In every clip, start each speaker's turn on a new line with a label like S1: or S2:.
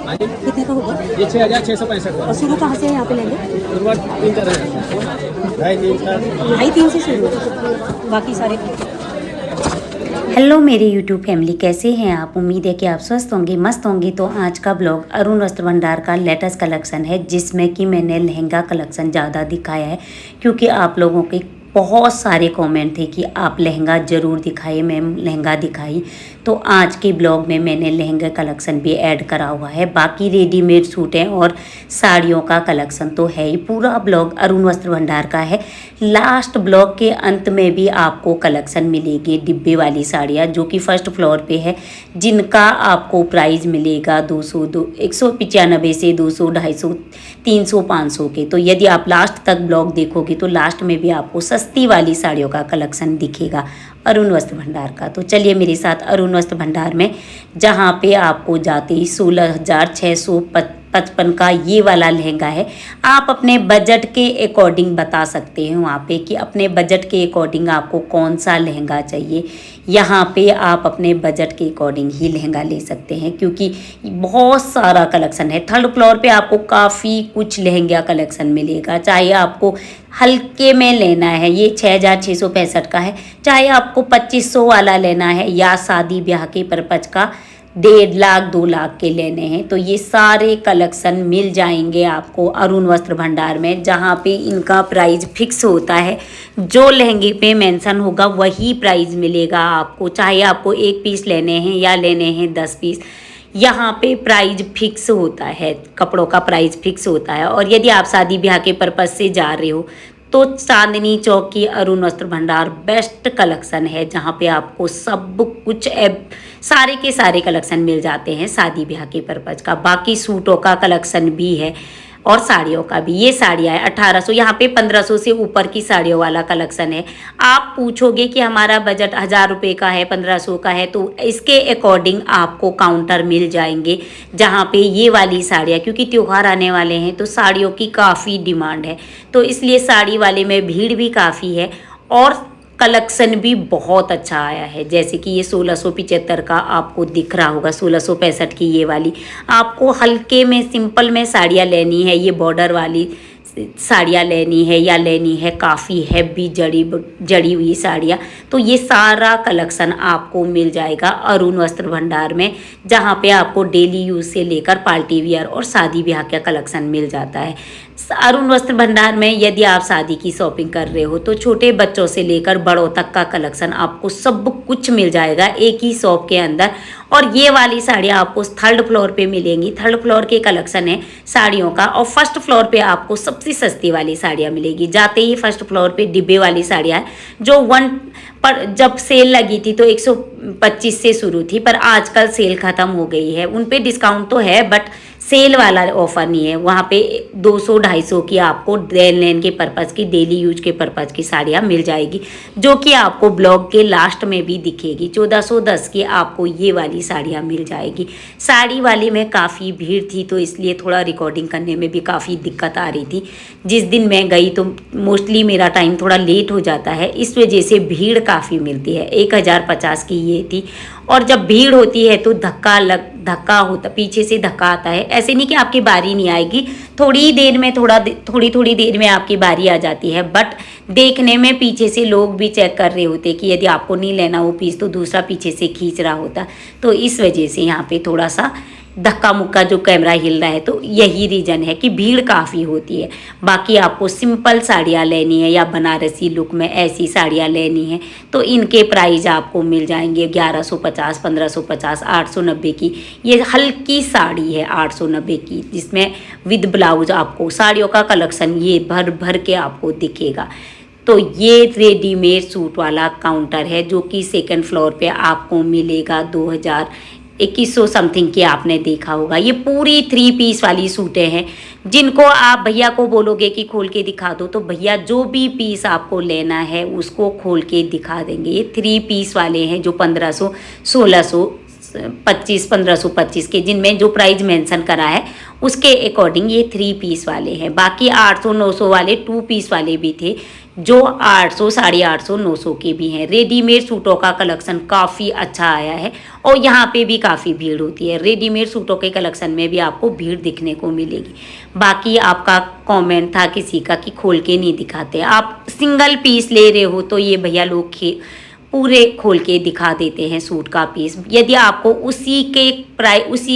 S1: हाँ जी,
S2: कितने का होगा?
S1: ये 6,665
S2: और
S1: का।
S2: शुरू कहाँ से यहाँ पे लेंगे?
S1: शुरुआत 3-4 है, ढाई 3-4।
S2: 2.5-3 से शुरू होगा, बाकी सारे।
S3: हेलो मेरे यूट्यूब फैमिली, कैसे हैं आप? उम्मीद है कि आप स्वस्थ होंगे, मस्त होंगे। तो आज का ब्लॉग अरुण वस्त्र भंडार का लेटेस्ट कलेक्शन है, जिसमें कि मैंने लहंगा कलेक्शन ज़्यादा दिखाया है, क्योंकि आप लोगों के बहुत सारे कमेंट थे कि आप लहंगा ज़रूर दिखाइए, मैम लहंगा दिखाई। तो आज के ब्लॉग में मैंने लहंगा कलेक्शन भी ऐड करा हुआ है। बाकी रेडीमेड सूट हैं और साड़ियों का कलेक्शन तो है ही। पूरा ब्लॉग अरुण वस्त्र भंडार का है। लास्ट ब्लॉग के अंत में भी आपको कलेक्शन मिलेगी डिब्बे वाली साड़ियाँ, जो कि फर्स्ट फ्लोर पे है, जिनका आपको प्राइस मिलेगा 195 से 200, 250, 300, 500 के। तो यदि आप लास्ट तक ब्लॉग देखोगे तो लास्ट में भी आपको सस्ती वाली साड़ियों का कलेक्शन दिखेगा अरुण वस्त्र भंडार का। तो चलिए मेरे साथ अरुण वस्त्र भंडार में, जहाँ पे आपको जाते ही 16,655 का ये वाला लहंगा है। आप अपने बजट के अकॉर्डिंग बता सकते हैं वहाँ पे कि अपने बजट के अकॉर्डिंग आपको कौन सा लहंगा चाहिए। यहाँ पे आप अपने बजट के अकॉर्डिंग ही लहंगा ले सकते हैं, क्योंकि बहुत सारा कलेक्शन है। थर्ड फ्लोर पे आपको काफ़ी कुछ लहंगा कलेक्शन मिलेगा। चाहे आपको हल्के में लेना है, ये 6,665 का है, चाहे आपको 2,500 वाला लेना है, या शादी ब्याह के पर्पज का 1.5 लाख 2 लाख के लेने हैं, तो ये सारे कलेक्शन मिल जाएंगे आपको अरुण वस्त्र भंडार में, जहाँ पे इनका प्राइस फिक्स होता है। जो लहंगे पे मेंशन होगा वही प्राइस मिलेगा आपको, चाहे आपको 1 पीस लेने हैं या लेने हैं 10 पीस। यहाँ पे प्राइस फिक्स होता है, कपड़ों का प्राइस फिक्स होता है। और यदि आप शादी ब्याह के पर्पज से जा रहे हो तो चांदनी चौक की अरुण वस्त्र भंडार बेस्ट कलेक्शन है, जहाँ पे आपको सब कुछ सारे के सारे कलेक्शन मिल जाते हैं शादी ब्याह के पर्पज का। बाकी सूटों का कलेक्शन भी है और साड़ियों का भी। ये साड़ियाँ है 1,800, यहाँ पे 1,500 से ऊपर की साड़ियों वाला कलेक्शन है। आप पूछोगे कि हमारा बजट 1,000 रुपये का है, 1,500 का है, तो इसके अकॉर्डिंग आपको काउंटर मिल जाएंगे, जहाँ पे ये वाली साड़ियाँ, क्योंकि त्यौहार आने वाले हैं तो साड़ियों की काफ़ी डिमांड है, तो इसलिए साड़ी वाले में भीड़ भी काफ़ी है और कलेक्शन भी बहुत अच्छा आया है। जैसे कि ये 1675 का आपको दिख रहा होगा, 1665 की ये वाली। आपको हल्के में सिंपल में साड़ियाँ लेनी है, ये बॉर्डर वाली साड़ियाँ लेनी है, या लेनी है काफ़ी हैवी जड़ी हुई साड़ियाँ, तो ये सारा कलेक्शन आपको मिल जाएगा अरुण वस्त्र भंडार में, जहाँ पे आपको डेली यूज़ से लेकर पार्टी वियर और शादी ब्याह का कलेक्शन मिल जाता है। अरुण वस्त्र भंडार में यदि आप शादी की शॉपिंग कर रहे हो तो छोटे बच्चों से लेकर बड़ों तक का कलेक्शन आपको सब कुछ मिल जाएगा एक ही शॉप के अंदर। और ये वाली साड़ियाँ आपको थर्ड फ्लोर पे मिलेंगी। थर्ड फ्लोर के कलेक्शन है साड़ियों का, और फर्स्ट फ्लोर पे आपको सबसे सस्ती वाली साड़ियाँ मिलेगी। जाते ही फर्स्ट फ्लोर पे डिब्बे वाली साड़ियाँ है, जो 1 पर जब सेल लगी थी तो 125 से शुरू थी, पर आजकल सेल ख़त्म हो गई है। उन पे डिस्काउंट तो है बट सेल वाला ऑफ़र नहीं है। वहाँ पे 200, 250 की आपको लेन के पर्पज़ की, डेली यूज के पर्पज़ की साड़ियाँ मिल जाएगी, जो कि आपको ब्लॉग के लास्ट में भी दिखेगी। 1,410 की आपको ये वाली साड़ियाँ मिल जाएगी। साड़ी वाली में काफ़ी भीड़ थी, तो इसलिए थोड़ा रिकॉर्डिंग करने में भी काफ़ी दिक्कत आ रही थी। जिस दिन मैं गई तो मोस्टली मेरा टाइम थोड़ा लेट हो जाता है, इस वजह से भीड़ काफ़ी मिलती है। 1,050 की ये थी, और जब भीड़ होती है तो धक्का होता, पीछे से धक्का आता है। ऐसे नहीं कि आपकी बारी नहीं आएगी, थोड़ी देर में थोड़ी देर में आपकी बारी आ जाती है, बट देखने में पीछे से लोग भी चेक कर रहे होते कि यदि आपको नहीं लेना वो पीस तो दूसरा पीछे से खींच रहा होता, तो इस वजह से यहाँ पे थोड़ा सा धक्का मुक्का जो कैमरा हिल रहा है, तो यही रीज़न है कि भीड़ काफ़ी होती है। बाकी आपको सिंपल साड़ियाँ लेनी है या बनारसी लुक में ऐसी साड़ियाँ लेनी है तो इनके प्राइस आपको मिल जाएंगे 1,150, 1,550, 890 की। ये हल्की साड़ी है 890 की, जिसमें विद ब्लाउज आपको साड़ियों का कलेक्शन ये भर भर के आपको दिखेगा। तो ये रेडीमेड सूट वाला काउंटर है, जो कि सेकंड फ्लोर पे आपको मिलेगा 2,2100 समथिंग की, आपने देखा होगा। ये पूरी 3 पीस वाली सूटें हैं, जिनको आप भैया को बोलोगे कि खोल के दिखा दो तो भैया जो भी पीस आपको लेना है उसको खोल के दिखा देंगे। ये 3 पीस वाले हैं जो 1,500, 1,600 25 1525 के, जिनमें जो प्राइस मेंशन करा है उसके अकॉर्डिंग ये 3 पीस वाले हैं। बाकी 800 900 वाले 2 पीस वाले भी थे, जो 800 850 900 के भी हैं। रेडीमेड सूटों का कलेक्शन काफ़ी अच्छा आया है और यहाँ पे भी काफ़ी भीड़ होती है। रेडीमेड सूटों के कलेक्शन में भी आपको भीड़ दिखने को मिलेगी। बाकी आपका कमेंट था किसी का कि खोल के नहीं दिखाते, आप सिंगल पीस ले रहे हो तो ये भैया लोग पूरे खोल के दिखा देते हैं सूट का पीस। यदि आपको उसी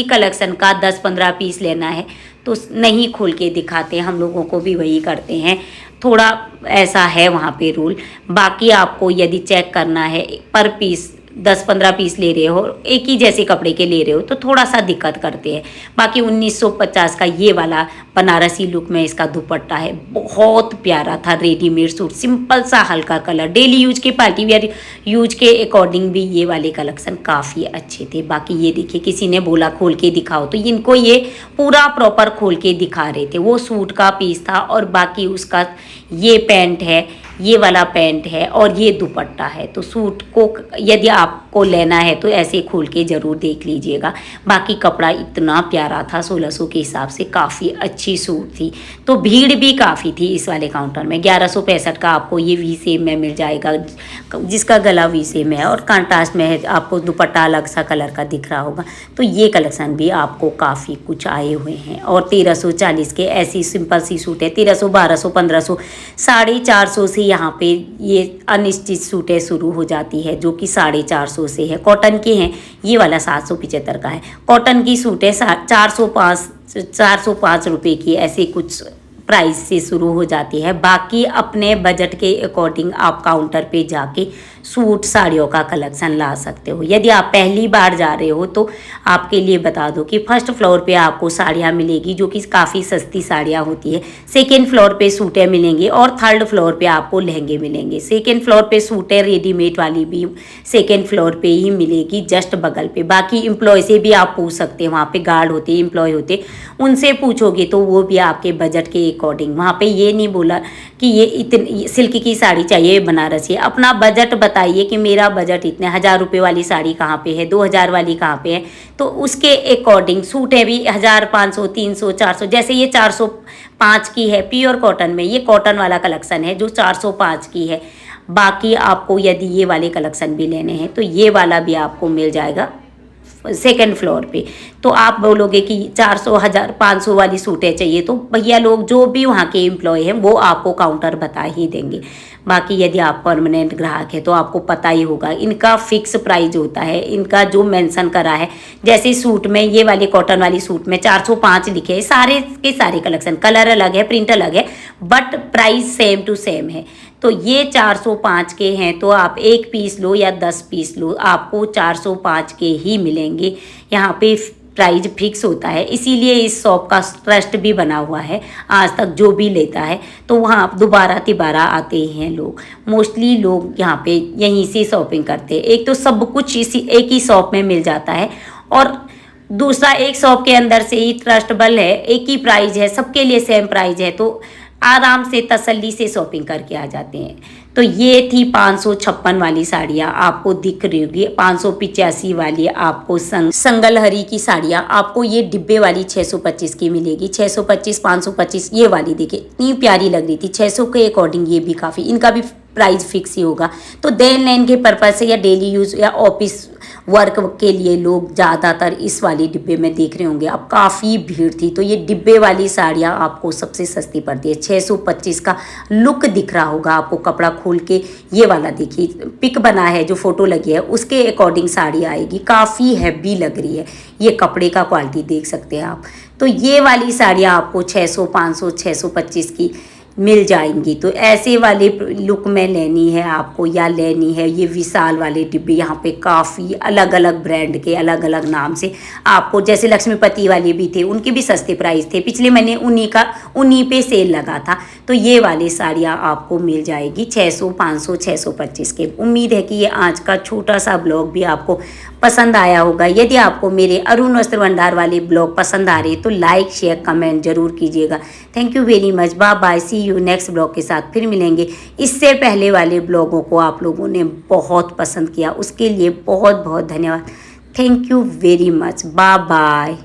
S3: कलेक्शन का 10-15 पीस लेना है तो नहीं खोल के दिखाते, हम लोगों को भी वही करते हैं, थोड़ा ऐसा है वहाँ पे रूल। बाकी आपको यदि चेक करना है पर पीस 10-15 पीस ले रहे हो, एक ही जैसे कपड़े के ले रहे हो तो थोड़ा सा दिक्कत करते हैं। बाकी 1950 का ये वाला बनारसी लुक में इसका दुपट्टा है, बहुत प्यारा था। रेडीमेड सूट, सिंपल सा हल्का कलर, डेली यूज के पार्टी वेयर यूज के अकॉर्डिंग भी ये वाले कलेक्शन काफ़ी अच्छे थे। बाकी ये देखिए किसी ने बोला खोल के दिखाओ तो इनको ये पूरा प्रॉपर खोल के दिखा रहे थे। वो सूट का पीस था और बाकी उसका ये पैंट है, ये वाला पैंट है और ये दुपट्टा है। तो सूट को यदि आपको लेना है तो ऐसे खोल के ज़रूर देख लीजिएगा। बाकी कपड़ा इतना प्यारा था, 1600 के हिसाब से काफ़ी अच्छी सूट थी। तो भीड़ भी काफ़ी थी इस वाले काउंटर में। 1165 का आपको ये वी सेम में मिल जाएगा, जिसका गला वी सेम है और कांट्रास्ट में है, आपको दुपट्टा अलग सा कलर का दिख रहा होगा। तो ये कलेक्शन भी आपको काफ़ी कुछ आए हुए हैं। और 1340 के ऐसी सिंपल सी सूट है, 1300 1200 1500 450 से यहाँ पे ये अनस्टिच सूटें शुरू हो जाती है, जो कि 450 से है। कॉटन के हैं, ये वाला 775 का है। कॉटन की सूटें 405 रुपये की, ऐसे कुछ प्राइस से शुरू हो जाती है। बाकी अपने बजट के अकॉर्डिंग आप काउंटर पे जाके सूट साड़ियों का कलेक्शन ला सकते हो। यदि आप पहली बार जा रहे हो तो आपके लिए बता दो कि फर्स्ट फ्लोर पे आपको साड़ियाँ मिलेगी, जो कि काफ़ी सस्ती साड़ियाँ होती है। सेकेंड फ्लोर पे सूटें मिलेंगी और थर्ड फ्लोर पे आपको लहंगे मिलेंगे। सेकेंड फ्लोर पे सूटें रेडीमेड वाली भी सेकेंड फ्लोर पे ही मिलेगी, जस्ट बगल पे। बाकी एम्प्लॉय से भी आप पूछ सकते हैं, वहाँ पे गार्ड होते, एम्प्लॉय होते, उनसे पूछोगे तो वो भी आपके बजट के अकॉर्डिंग, वहाँ पे ये नहीं बोला कि ये इतनी सिल्क की साड़ी चाहिए बनारसी, अपना बजट बताइए कि मेरा बजट इतने 1000 रुपये वाली साड़ी कहाँ पे है, 2000 वाली कहाँ पे है, तो उसके अकॉर्डिंग सूटें भी 1500 300 400। जैसे ये 405 की है प्योर कॉटन में, ये कॉटन वाला कलेक्शन है जो 405 की है। बाकी आपको यदि ये वाले कलेक्शन भी लेने हैं तो ये वाला भी आपको मिल जाएगा सेकेंड फ्लोर पे। तो आप बोलोगे कि 400 1000 500 वाली सूटें चाहिए, तो भैया लोग जो भी वहाँ के एम्प्लॉय हैं वो आपको काउंटर बता ही देंगे। बाकी यदि आप परमानेंट ग्राहक है तो आपको पता ही होगा, इनका फिक्स प्राइस होता है, इनका जो मेंशन करा है। जैसे सूट में ये वाले कॉटन वाली सूट में 405 लिखे हैं, सारे के सारे कलेक्शन, कलर अलग है, प्रिंट अलग है, but price same to same है। तो ये 405 के हैं, तो आप 1 पीस लो या 10 पीस लो, आपको 405 के ही मिलेंगे। यहाँ पे प्राइस फिक्स होता है, इसीलिए इस शॉप का ट्रस्ट भी बना हुआ है। आज तक जो भी लेता है तो वहाँ दोबारा आते ही हैं लोग। मोस्टली लोग यहाँ पे यहीं से शॉपिंग करते हैं। एक तो सब कुछ इसी एक ही शॉप में मिल जाता है, और दूसरा एक शॉप के अंदर से ही ट्रस्टेबल है, एक ही प्राइस है, सबके लिए सेम प्राइस है, तो आराम से तसल्ली से शॉपिंग करके आ जाते हैं। तो ये थी 556 वाली साड़ियाँ आपको दिख रही होगी। 585 वाली आपको संगलहरी की साड़ियाँ आपको ये डिब्बे वाली 625 की मिलेगी। 625 525 ये वाली देखिए इतनी प्यारी लग रही थी। 600 के अकॉर्डिंग ये भी काफ़ी, इनका भी प्राइस फिक्स ही होगा। तो देन लेन के पर्पज से या डेली यूज़ या ऑफिस वर्क के लिए लोग ज़्यादातर इस वाली डिब्बे में देख रहे होंगे। अब काफ़ी भीड़ थी, तो ये डिब्बे वाली साड़ियाँ आपको सबसे सस्ती पड़ती है। 625 का लुक दिख रहा होगा आपको, कपड़ा खोल के ये वाला देखिए, पिक बना है जो फोटो लगी है उसके अकॉर्डिंग साड़ी आएगी, काफ़ी हैवी लग रही है। ये कपड़े का क्वालिटी देख सकते हैं आप। तो ये वाली साड़ियाँ आपको 600 500 625 की मिल जाएंगी। तो ऐसे वाले लुक में लेनी है आपको या लेनी है ये विशाल वाले डिब्बे, यहाँ पे काफ़ी अलग अलग ब्रांड के अलग अलग नाम से आपको, जैसे लक्ष्मीपति वाले भी थे, उनके भी सस्ते प्राइस थे। पिछले महीने उन्हीं पे सेल लगा था। तो ये वाली साड़ियाँ आपको मिल जाएगी 600 500 625 के। उम्मीद है कि ये आज का छोटा सा ब्लॉग भी आपको पसंद आया होगा। यदि आपको मेरे अरुण वस्त्र भंडार वाले ब्लॉग पसंद आ रहे तो लाइक शेयर कमेंट जरूर कीजिएगा। Thank you very much, bye bye, see you next blog के साथ फिर मिलेंगे। इससे पहले वाले ब्लॉगों को आप लोगों ने बहुत पसंद किया, उसके लिए बहुत बहुत धन्यवाद। Thank you very much, bye bye.